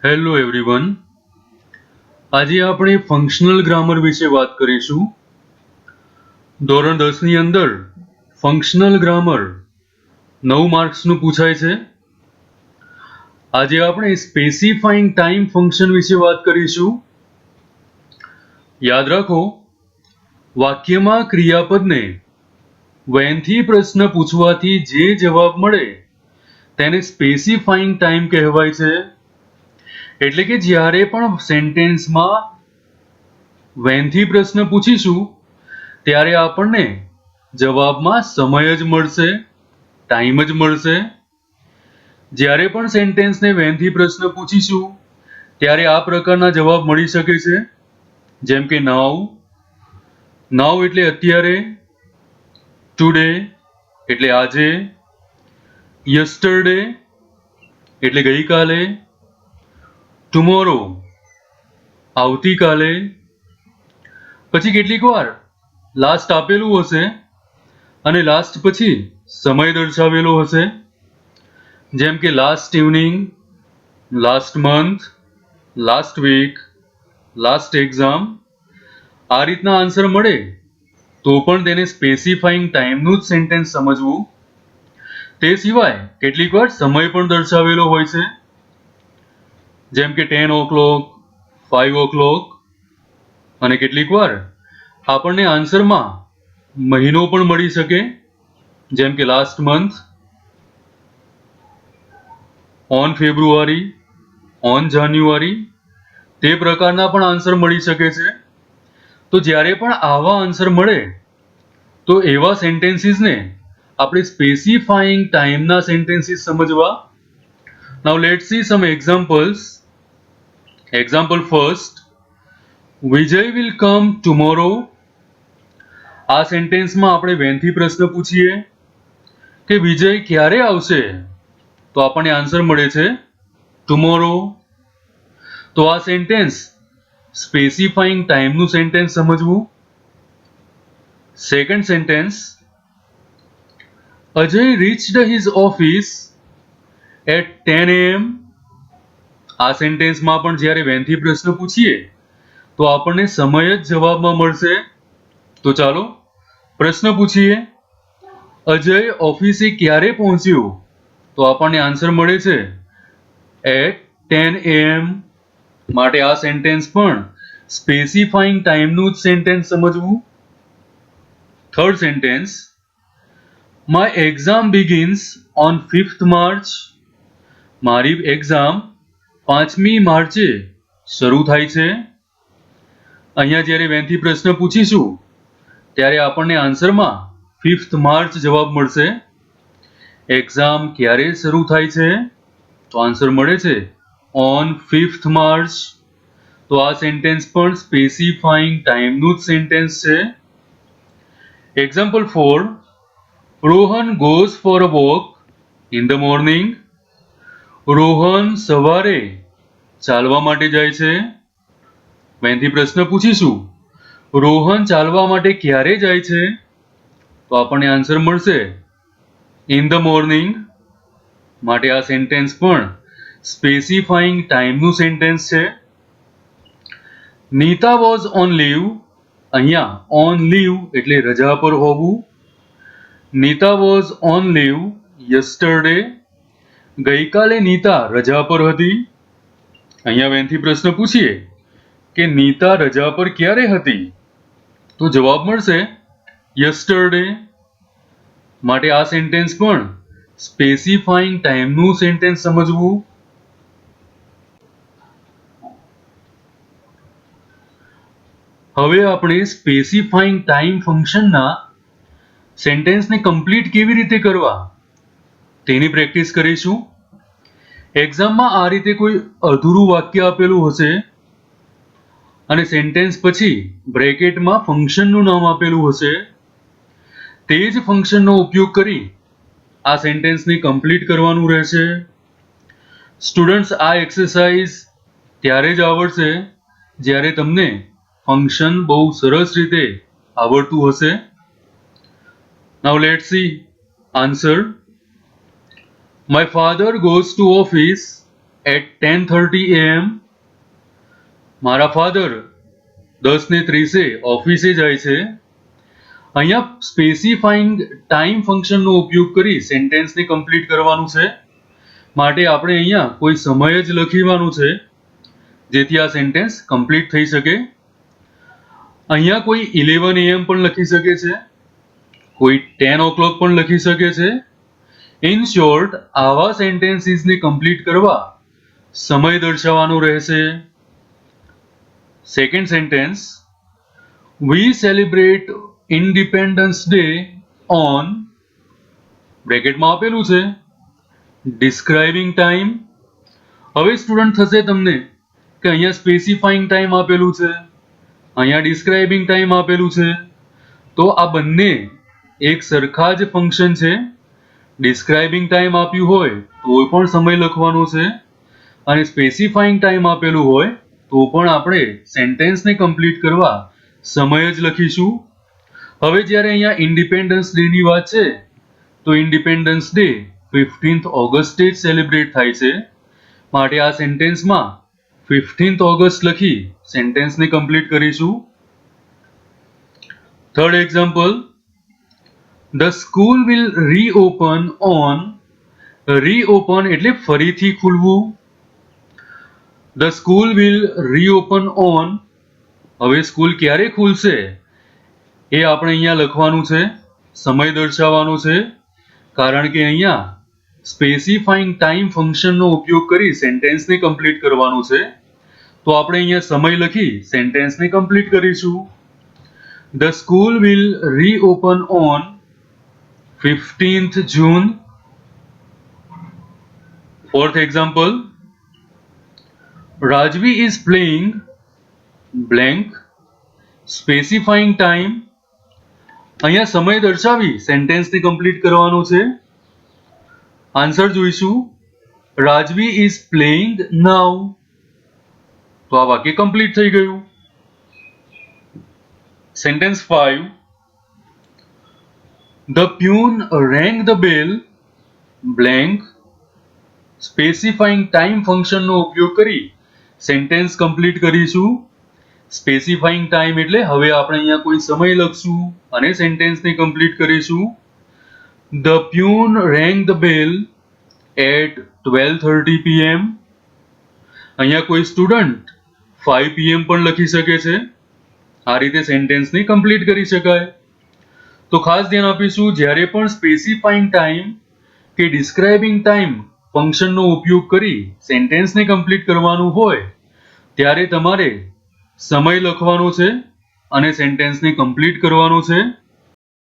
Hello everyone. આજે આપણે functional grammar વિશે વાત કરીશું. ધોરણ 10 ની અંદર ફંક્શનલ ગ્રામર 9 માર્ક્સનું પૂછાય છે. આજે આપણે સ્પેસિફાઈંગ ટાઈમ ફંક્શન વિશે વાત કરીશું. યાદ રાખો, વાક્યમાં ક્રિયાપદને વેનથી પ્રશ્ન પૂછવાથી જે જવાબ મળે તેને સ્પેસિફાઈંગ ટાઈમ કહેવાય છે. એટલે કે જ્યારે પણ સેન્ટેન્સમાં વેનથી પ્રશ્ન પૂછીશું ત્યારે આપણને જવાબમાં સમય જ મળશે, ટાઈમ જ મળશે. જ્યારે પણ સેન્ટેન્સને વેનથી પ્રશ્ન પૂછીશું ત્યારે આ પ્રકારના જવાબ મળી શકે છે, જેમ કે નાઉ. નાઉ એટલે અત્યારે, ટુડે એટલે આજે, યસ્ટરડે એટલે ગઈકાલે, ટુમોરો આવતીકાલે. પછી કેટલીક વાર લાસ્ટ આપેલું હશે અને લાસ્ટ પછી સમય દર્શાવેલો હશે, જેમ કે last evening, last month, last week, last exam. આ રીતના આન્સર મળે તો પણ તેને સ્પેસિફાઈંગ ટાઈમનું જ સેન્ટેન્સ સમજવું. તે સિવાય કેટલીક વાર સમય પણ દર્શાવેલો હોય છે, જેમ કે 10 o'clock, 5 o'clock. અને કેટલીક વાર આપણને આન્સરમાં મહિનો પણ મળી શકે, જેમ કે last month, on February, on January. તે પ્રકારના પણ આન્સર મળી શકે છે. તો જ્યારે પણ આવા આન્સર મળે તો એવા સેન્ટેન્સીસને આપણે સ્પેસિફાઈંગ ટાઈમના સેન્ટેન્સીસ સમજવા. Now let's see some examples. Example first, Vijay will come tomorrow. આ સેન્ટેન્સમાં આપણે વેનથી પ્રશ્ન પૂછીએ કે વિજય ક્યારે આવશે, તો આપણને આન્સર મળે છે ટુમોરો. તો આ સેન્ટેન્સ સ્પેસિફાઈંગ ટાઈમનું સેન્ટેન્સ સમજવું. Second sentence, Ajay reached his office at 10 AM. આ સેન્ટેન્સમાં પણ જ્યારે વેનથી પ્રશ્ન પૂછીએ તો આપણને સમય જ જવાબમાં મળશે. તો ચાલો પ્રશ્ન પૂછીએ, અજય ઓફિસે ક્યારે પહોંચ્યો, તો આપણને આન્સર મળે છે એટ 10 AM. માટે આ સેન્ટેન્સ પણ સ્પેસિફાઈંગ ટાઈમનું જ સેન્ટેન્સ સમજવું. Third sentence, my exam begins on 5th March. મારી એક્ઝામ 5મી માર્ચે શરૂ થાય છે. અહીંયા જ્યારે વેનથી પ્રશ્ન પૂછીશું ત્યારે આપણને આન્સરમાં 5th March જવાબ મળશે. એક્ઝામ ક્યારે શરૂ થાય છે, તો આન્સર મળે છે ઓન 5th March. તો આ સેન્ટેન્સ પણ સ્પેસિફાઈંગ ટાઈમનું જ સેન્ટેન્સ છે. Example 4, Rohan goes for a walk in the morning. Rohan સવારે ચાલવા માટે જાય છે. વેનથી પ્રશ્ન પૂછીશું રોહન ચાલવા માટે ક્યારે જાય છે, તો આપણને આન્સર મળશે ઇન ધ મોર્નિંગ. માટે આ સેન્ટેન્સ પણ સ્પેસિફાઈંગ ટાઈમનું સેન્ટેન્સ છે. Nita was on leave. અહીંયા ઓન લીવ એટલે રજા પર હોવું. Nita was on leave yesterday. ગઈકાલે નીતા રજા પર હતી. અહીંયા વેનથી પ્રશ્ન પૂછીએ કે નીતા રજા પર ક્યારે હતી, તો જવાબ મળશે યસ્ટરડે. માટે આ સેન્ટેન્સ પણ સ્પેસિફાઈંગ ટાઈમનું સેન્ટેન્સ સમજવું. હવે આપણે સ્પેસિફાઈંગ ટાઈમ ફંક્શનના સેન્ટેન્સને કમ્પ્લીટ કેવી રીતે કરવા તેની પ્રેક્ટિસ કરીશું. એક્ઝામમાં આ રીતે કોઈ અધૂરું વાક્ય આપેલું હશે અને સેન્ટેન્સ પછી બ્રેકેટમાં ફંક્શનનું નામ આપેલું હશે. તે જ ફંક્શનનો ઉપયોગ કરી આ સેન્ટેન્સને કમ્પ્લીટ કરવાનું રહેશે. સ્ટુડન્ટ્સ, આ એક્સરસાઇઝ ત્યારે જ આવડશે જ્યારે તમને ફંક્શન બહુ સરસ રીતે આવડતું હશે. Now let's see answer. My father goes to office at 10:30 AM મારા ફાધર 10:30 ઓફિસે જાય છે. અહીંયા સ્પેસિફાઈંગ ટાઈમ ફંક્શનનો ઉપયોગ કરી સેન્ટેન્સને કમ્પ્લીટ કરવાનું છે. માટે આપણે અહીંયા કોઈ સમય જ લખવાનું છે જેથી આ સેન્ટેન્સ કમ્પ્લીટ થઈ શકે. અહીંયા કોઈ 11 AM પણ લખી શકે છે, કોઈ 10 o'clock પણ લખી શકે છે. ઇન શોર્ટ, આવા સેન્ટેન્સીસને કમ્પ્લીટ કરવા સમય દર્શાવવાનો રહેશે. Second sentence, we celebrate independence day on, બ્રેકેટમાં આપેલું છે, ડિસ્ક્રાઇબિંગ ટાઈમ. હવે સ્ટુડન્ટ થશે તમને કે અહીંયા સ્પેસિફાઈંગ ટાઈમ આપેલું છે, અહીંયા ડિસ્ક્રાઇબિંગ ટાઈમ આપેલું છે, તો આ બંને એક સરખા જ ફંક્શન છે. ડિસ્ક્રાઇબિંગ ટાઈમ આપ્યું હોય તો પણ સમય લખવાનો છે અને સ્પેસિફાઈંગ ટાઈમ આપેલું હોય તો પણ આપણે સેન્ટેન્સને કમ્પ્લીટ કરવા સમય જ લખીશું. હવે જ્યારે અહીંયા ઇન્ડિપેન્ડન્સ ડે ની વાત છે તો ઇન્ડિપેન્ડન્સ ડે 15th ઓગસ્ટે જ સેલિબ્રેટ થાય છે. માટે આ સેન્ટેન્સમાં 15th ઓગસ્ટ લખી સેન્ટેન્સને કમ્પ્લીટ કરીશું. Third example, the school will reopen on, reopen એટલે ફરીથી ખુલવું. The school will reopen on, હવે સ્કૂલ ક્યારે ખુલશે એ આપણે અહીંયા લખવાનું છે, સમય દર્શાવવાનો છે, કારણ કે અહીંયા સ્પેસિફાઈંગ ટાઈમ ફંક્શનનો ઉપયોગ કરી સેન્ટેન્સને કમ્પ્લીટ કરવાનું છે. તો આપણે અહીંયા સમય લખી સેન્ટેન્સને કમ્પ્લીટ કરીશું. The school will reopen on 15th June. Fourth example, Rajvi is playing blank, specifying time. અહીંયા સમય દર્શાવી સેન્ટેન્સને કમ્પ્લીટ કરવાનો છે. આન્સર જોઈશું, રાજવી ઇઝ પ્લેઇંગ નાઉ. તો આ વાક્ય કમ્પ્લીટ થઈ ગયું. Sentence 5, the peon rang the bell blank, specifying time ફંક્શનનો ઉપયોગ કરી સેન્ટેન્સ કમ્પ્લીટ કરીશું. સ્પેસિફાઈંગ ટાઈમ એટલે હવે આપણે અહીંયા કોઈ સમય લખશું અને સેન્ટેન્સને કમ્પ્લીટ કરીશું. The peon rang the bell at 12:30 PM. અહીંયા કોઈ સ્ટુડન્ટ 5 PM પણ લખી શકે છે. આ રીતે સેન્ટેન્સને કમ્પ્લીટ કરી શકાય. તો ખાસ ધ્યાન આપીશું, જ્યારે પણ સ્પેસિફાઈંગ ટાઈમ કે ડિસ્ક્રાઇબિંગ ટાઈમ ફંક્શનનો ઉપયોગ કરી સેન્ટેન્સને કમ્પ્લીટ કરવાનું હોય ત્યારે તમારે સમય લખવાનો છે અને સેન્ટેન્સને કમ્પ્લીટ કરવાનો છે.